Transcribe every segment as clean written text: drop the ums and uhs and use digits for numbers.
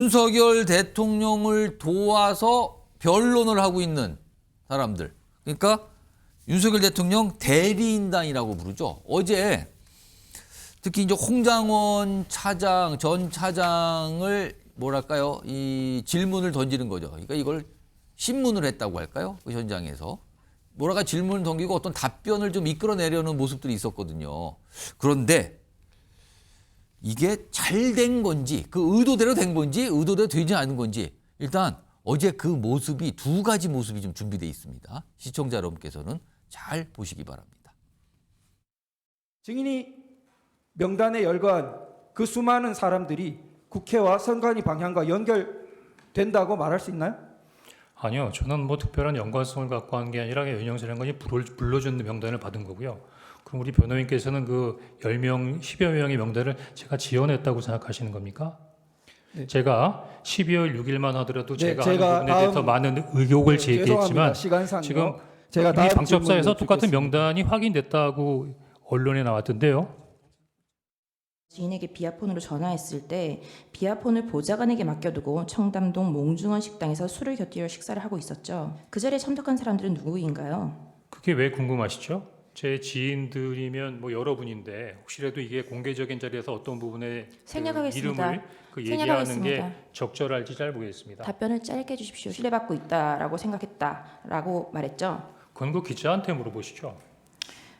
윤석열 대통령을 도와서 변론을 하고 있는 사람들. 그러니까 윤석열 대통령 대리인단이라고 부르죠. 어제 특히 이제 홍장원 차장, 전 차장을 뭐랄까요? 이 질문을 던지는 거죠. 그러니까 이걸 신문을 했다고 할까요? 그 현장에서. 뭐랄까 질문을 던지고 어떤 답변을 좀 이끌어내려는 모습들이 있었거든요. 그런데 이게 잘 된 건지, 그 의도대로 된 건지, 의도대로 되지 않은 건지, 일단 어제 그 모습이 두 가지 모습이 좀 준비되어 있습니다. 시청자 여러분께서는 잘 보시기 바랍니다. 증인이 명단에 열거한 그 수많은 사람들이 국회와 선관위 방향과 연결된다고 말할 수 있나요? 아니요. 저는 뭐 특별한 연관성을 갖고 한 게 아니라 윤영철 장관이 불러준 명단을 받은 거고요. 그럼 우리 변호인께서는 그 10명, 10여 명의 명단을 제가 지원했다고 생각하시는 겁니까? 네. 제가 12월 6일만 하더라도 네, 제가 하는 부분에 대해서 많은 의혹을 제기했지만 지금 제가 이미 방첩사에서 똑같은 명단이 확인됐다고 언론에 나왔던데요. 지인에게 비아폰으로 전화했을 때 비아폰을 보좌관에게 맡겨두고 청담동 몽중원 식당에서 술을 곁들여 식사를 하고 있었죠. 그 자리에 참석한 사람들은 누구인가요? 그게 왜 궁금하시죠? 제 지인들이면 뭐 여러분인데 혹시라도 이게 공개적인 자리에서 어떤 부분에 생략하겠습니다. 이름을 얘기하는 게 생략하겠습니다. 적절할지 잘 모르겠습니다. 답변을 짧게 해주십시오. 신뢰받고 있다라고 생각했다라고 말했죠. 그건 그 기자한테 물어보시죠.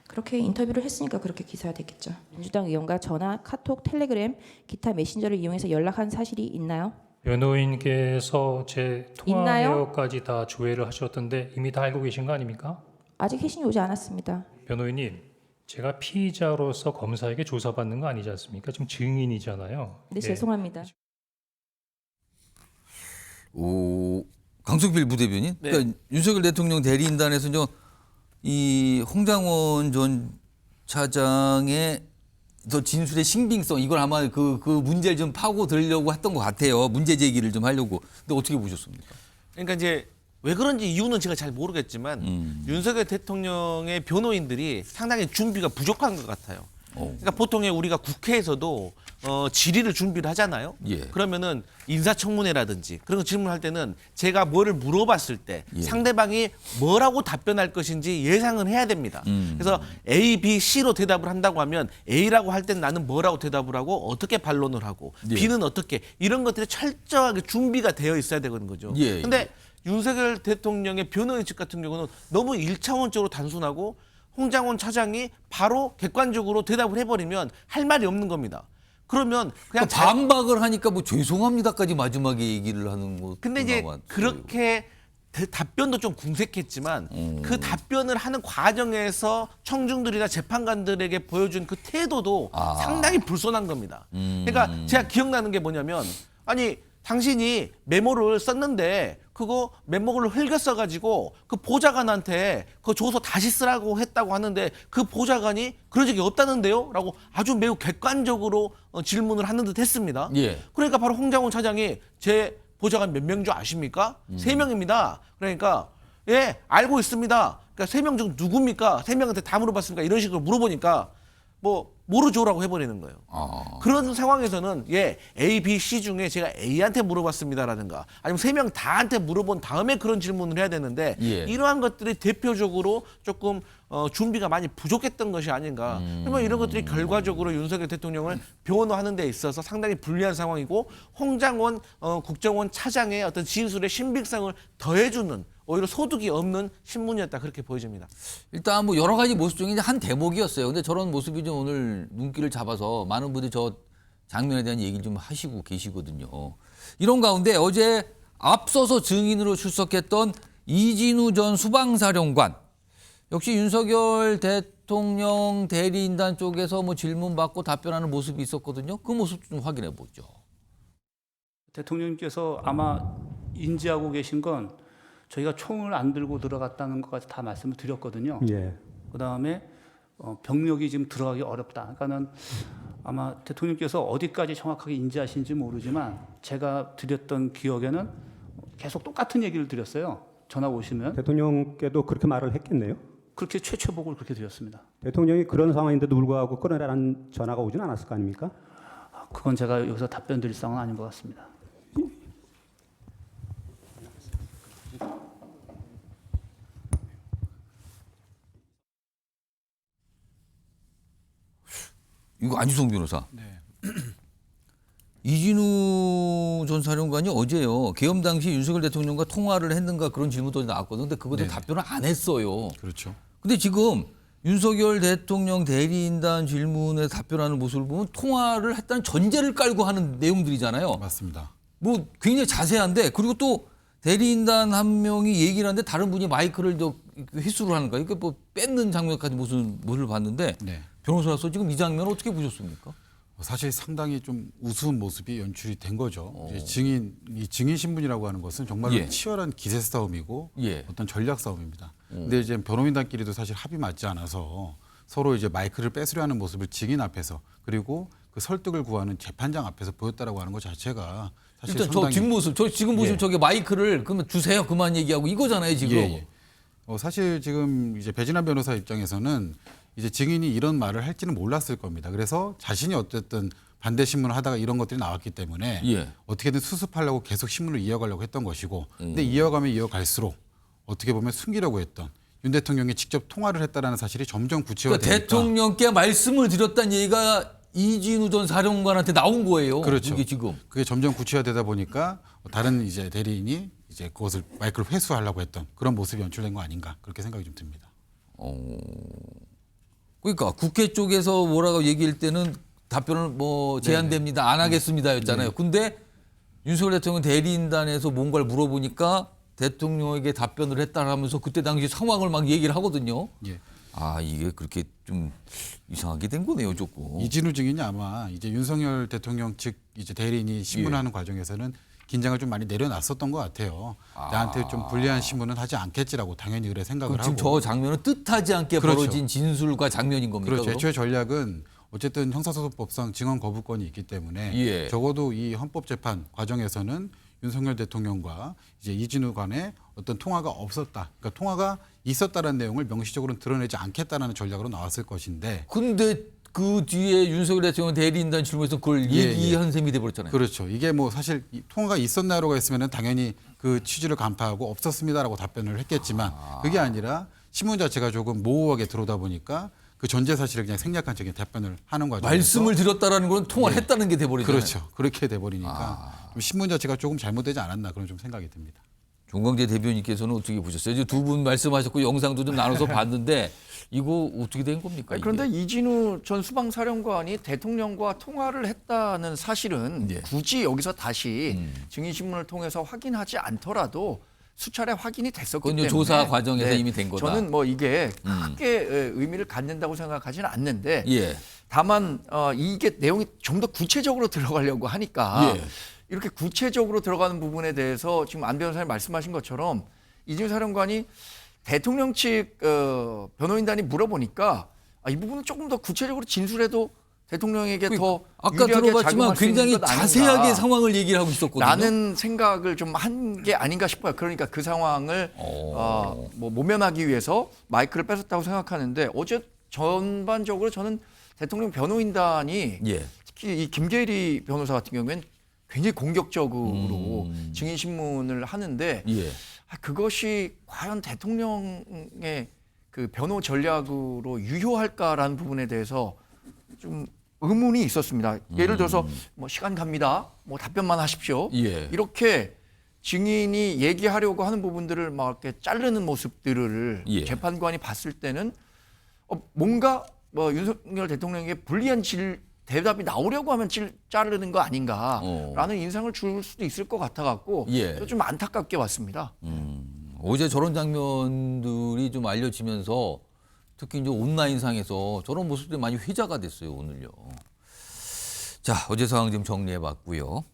그렇게 인터뷰를 했으니까 그렇게 기사화됐겠죠. 민주당 의원과 전화, 카톡, 텔레그램, 기타 메신저를 이용해서 연락한 사실이 있나요? 변호인께서 제 통화 있나요? 내역까지 다 조회를 하셨던데 이미 다 알고 계신 거 아닙니까? 아직 회신이 오지 않았습니다. 변호인님, 제가 피의자로서 검사에게 조사받는 거 아니지 않습니까? 지금 증인이잖아요. 네, 예. 죄송합니다. 오, 강승필 부대변인? 네. 그러니까 윤석열 대통령 대리인단에서 이제 이 홍장원 전 차장의 더 진술의 신빙성, 이걸 아마 그 문제를 좀 파고들려고 했던 것 같아요. 문제 제기를 좀 하려고. 근데 어떻게 보셨습니까? 그러니까 이제 왜 그런지 이유는 제가 잘 모르겠지만 윤석열 대통령의 변호인들이 상당히 준비가 부족한 것 같아요. 그러니까 보통 우리가 국회에서도 질의를 준비를 하잖아요. 예. 그러면은 인사청문회라든지 그런 거 질문할 때는 제가 뭐를 물어봤을 때 예. 상대방이 뭐라고 답변할 것인지 예상은 해야 됩니다. 그래서 A, B, C로 대답을 한다고 하면 A라고 할 때는 나는 뭐라고 대답을 하고 어떻게 반론을 하고 예. B는 어떻게 이런 것들이 철저하게 준비가 되어 있어야 되는 거죠. 예. 근데 윤석열 대통령의 변호인 측 같은 경우는 너무 1차원적으로 단순하고 홍장원 차장이 바로 객관적으로 대답을 해버리면 할 말이 없는 겁니다. 그러면 그냥 반박을 하니까 뭐 죄송합니다까지 마지막에 얘기를 하는 거. 근데 이제 그렇게 답변도 좀 궁색했지만 그 답변을 하는 과정에서 청중들이나 재판관들에게 보여준 그 태도도 상당히 불손한 겁니다. 그러니까 제가 기억나는 게 뭐냐면 아니 당신이 메모를 썼는데 그거 메모를 흘겨 써가지고 그 보좌관한테 그거 줘서 다시 쓰라고 했다고 하는데 그 보좌관이 그런 적이 없다는데요? 라고 아주 매우 객관적으로 질문을 하는 듯 했습니다. 예. 그러니까 바로 홍장원 차장이 제 보좌관 몇 명 줄 아십니까? 3명입니다. 그러니까 예 알고 있습니다. 그러니까 3명 중 누굽니까? 3명한테 다 물어봤습니까? 이런 식으로 물어보니까 뭐 모르죠라고 해버리는 거예요. 그런 상황에서는 A, B, C 중에 제가 A한테 물어봤습니다라든가 아니면 3명 다한테 물어본 다음에 그런 질문을 해야 되는데 예. 이러한 것들이 대표적으로 조금 준비가 많이 부족했던 것이 아닌가. 그러면 이런 것들이 결과적으로 윤석열 대통령을 변호하는 데 있어서 상당히 불리한 상황이고 홍장원 국정원 차장의 어떤 진술의 신빙성을 더해주는 오히려 소득이 없는 신문이었다 그렇게 보여집니다. 일단 뭐 여러 가지 모습 중에 한 대목이었어요. 근데 저런 모습이 좀 오늘 눈길을 잡아서 많은 분들이 저 장면에 대한 얘기를 좀 하시고 계시거든요. 이런 가운데 어제 앞서서 증인으로 출석했던 이진우 전 수방사령관, 역시 윤석열 대통령 대리인단 쪽에서 뭐 질문받고 답변하는 모습이 있었거든요. 그 모습 좀 확인해 보죠. 대통령님께서 아마 인지하고 계신 건 저희가 총을 안 들고 들어갔다는 것까지 다 말씀을 드렸거든요. 예. 그다음에 병력이 지금 들어가기 어렵다. 그러니까는 아마 대통령께서 어디까지 정확하게 인지하신지 모르지만 제가 드렸던 기억에는 계속 똑같은 얘기를 드렸어요. 전화 오시면 대통령께도 그렇게 말을 했겠네요. 그렇게 최초복을 그렇게 드렸습니다. 대통령이 그런 상황인데도 불구하고 끊어내라는 전화가 오진 않았을 거 아닙니까? 그건 제가 여기서 답변 드릴 상황은 아닌 것 같습니다. 이거 안주성 변호사. 네. 이진우 전 사령관이 어제요. 계엄 당시 윤석열 대통령과 통화를 했는가 그런 질문도 나왔거든요. 근데 그것도 네. 답변을 안 했어요. 그렇죠. 근데 지금 윤석열 대통령 대리인단 질문에 답변하는 모습을 보면 통화를 했다는 전제를 깔고 하는 내용들이잖아요. 맞습니다. 뭐 굉장히 자세한데 그리고 또 대리인단 한 명이 얘기를 하는데 다른 분이 마이크를 휘수를 하는 거야. 이게 뭐 뺏는 장면까지 무슨 모습을 봤는데 네. 변호사로서 지금 이 장면을 어떻게 보셨습니까? 사실 상당히 좀 우스운 모습이 연출이 된 거죠. 이제 증인 신분이라고 하는 것은 정말로 예. 치열한 기세 싸움이고 예. 어떤 전략 싸움입니다. 근데 이제 변호인단끼리도 사실 합이 맞지 않아서 서로 이제 마이크를 뺏으려 하는 모습을 증인 앞에서 그리고 그 설득을 구하는 재판장 앞에서 보였다라고 하는 것 자체가 사실 일단 저 상당히 뒷모습, 저 지금 보시면 예. 저게 마이크를 그러면 주세요 그만 얘기하고 이거잖아요 지금. 예, 예. 사실 지금 이제 배진환 변호사 입장에서는 이제 증인이 이런 말을 할지는 몰랐을 겁니다. 그래서 자신이 어쨌든 반대 신문을 하다가 이런 것들이 나왔기 때문에 예. 어떻게든 수습하려고 계속 신문을 이어가려고 했던 것이고, 근데 이어가면 이어갈수록 어떻게 보면 숨기려고 했던 윤 대통령이 직접 통화를 했다라는 사실이 점점 구체화되니까. 그러니까 대통령께 말씀을 드렸다는 얘기가 이진우 전 사령관한테 나온 거예요. 그렇죠. 이게 지금. 그게 점점 구체화되다 보니까 다른 이제 대리인이 이제 그것을 마이크를 회수하려고 했던 그런 모습이 연출된 거 아닌가 그렇게 생각이 좀 듭니다. 그러니까 국회 쪽에서 뭐라고 얘기할 때는 답변을 뭐 제한됩니다. 안 하겠습니다였잖아요. 근데 윤석열 대통령 대리인단에서 뭔가를 물어보니까 대통령에게 답변을 했다라면서 그때 당시 상황을 막 얘기를 하거든요. 예. 아 이게 그렇게 좀 이상하게 된 거네요, 조금. 이진우 증인이 아마 이제 윤석열 대통령 측 이제 대리인이 신문하는 과정에서는 긴장을 좀 많이 내려놨었던 것 같아요. 나한테 좀 불리한 신문은 하지 않겠지라고 당연히 그래 생각을 그럼 지금 하고. 저 장면은 뜻하지 않게 그렇죠. 벌어진 진술과 장면인 겁니까? 그렇죠. 그럼? 애초에 전략은 어쨌든 형사소송법상 증언 거부권이 있기 때문에 예. 적어도 이 헌법재판 과정에서는 윤석열 대통령과 이제 이진우 간의 어떤 통화가 없었다. 그러니까 통화가 있었다는 내용을 명시적으로 드러내지 않겠다는 전략으로 나왔을 것인데. 근데 그 뒤에 윤석열 대통령 대리인단 질문에서 그걸 예, 얘기한 셈이 돼버렸잖아요. 그렇죠. 이게 뭐 사실 이 통화가 있었나요라고 했으면은 당연히 그 취지를 간파하고 없었습니다라고 답변을 했겠지만 그게 아니라 신문 자체가 조금 모호하게 들어오다 보니까 그 전제 사실을 그냥 생략한 적인 답변을 하는 과정에서 말씀을 드렸다라는 건 통화를 했다는 게 돼버리잖아요. 그렇죠. 그렇게 돼버리니까 좀 신문 자체가 조금 잘못되지 않았나 그런 좀 생각이 듭니다. 종광재 대변인께서는 어떻게 보셨어요? 이제 두 분 말씀하셨고 영상도 좀 나눠서 봤는데 이거 어떻게 된 겁니까? 아니, 그런데 이진우 전 수방사령관이 대통령과 통화를 했다는 사실은 예. 굳이 여기서 다시 증인신문을 통해서 확인하지 않더라도 수차례 확인이 됐었기 그건 때문에 조사 과정에서 이미 된 거다. 저는 뭐 이게 크게 의미를 갖는다고 생각하지는 않는데 예. 다만 이게 내용이 좀 더 구체적으로 들어가려고 하니까 예. 이렇게 구체적으로 들어가는 부분에 대해서 지금 안 변호사님 말씀하신 것처럼 이진우 사령관이 대통령 측 변호인단이 물어보니까 이 부분은 조금 더 구체적으로 진술해도 대통령에게 더 아까 유리하게 들어봤지만 작용할 수 있는 굉장히 것 아닌가. 자세하게 상황을 얘기를 하고 있었거든요. 라는 생각을 좀 한 게 아닌가 싶어요. 그러니까 그 상황을 뭐 모면하기 위해서 마이크를 뺏었다고 생각하는데 어제 전반적으로 저는 대통령 변호인단이 예. 특히 이 김계리 변호사 같은 경우에는 굉장히 공격적으로 증인 신문을 하는데 예. 그것이 과연 대통령의 그 변호 전략으로 유효할까라는 부분에 대해서 좀 의문이 있었습니다. 예를 들어서 뭐 시간 갑니다. 뭐 답변만 하십시오. 예. 이렇게 증인이 얘기하려고 하는 부분들을 막 이렇게 자르는 모습들을 예. 재판관이 봤을 때는 뭔가 뭐 윤석열 대통령에게 불리한 대답이 나오려고 하면 자르는 거 아닌가라는 인상을 줄 수도 있을 것 같아갖고 예. 좀 안타깝게 봤습니다. 어제 저런 장면들이 좀 알려지면서 특히 이제 온라인상에서 저런 모습들이 많이 회자가 됐어요, 오늘요. 자, 어제 상황 좀 정리해 봤고요.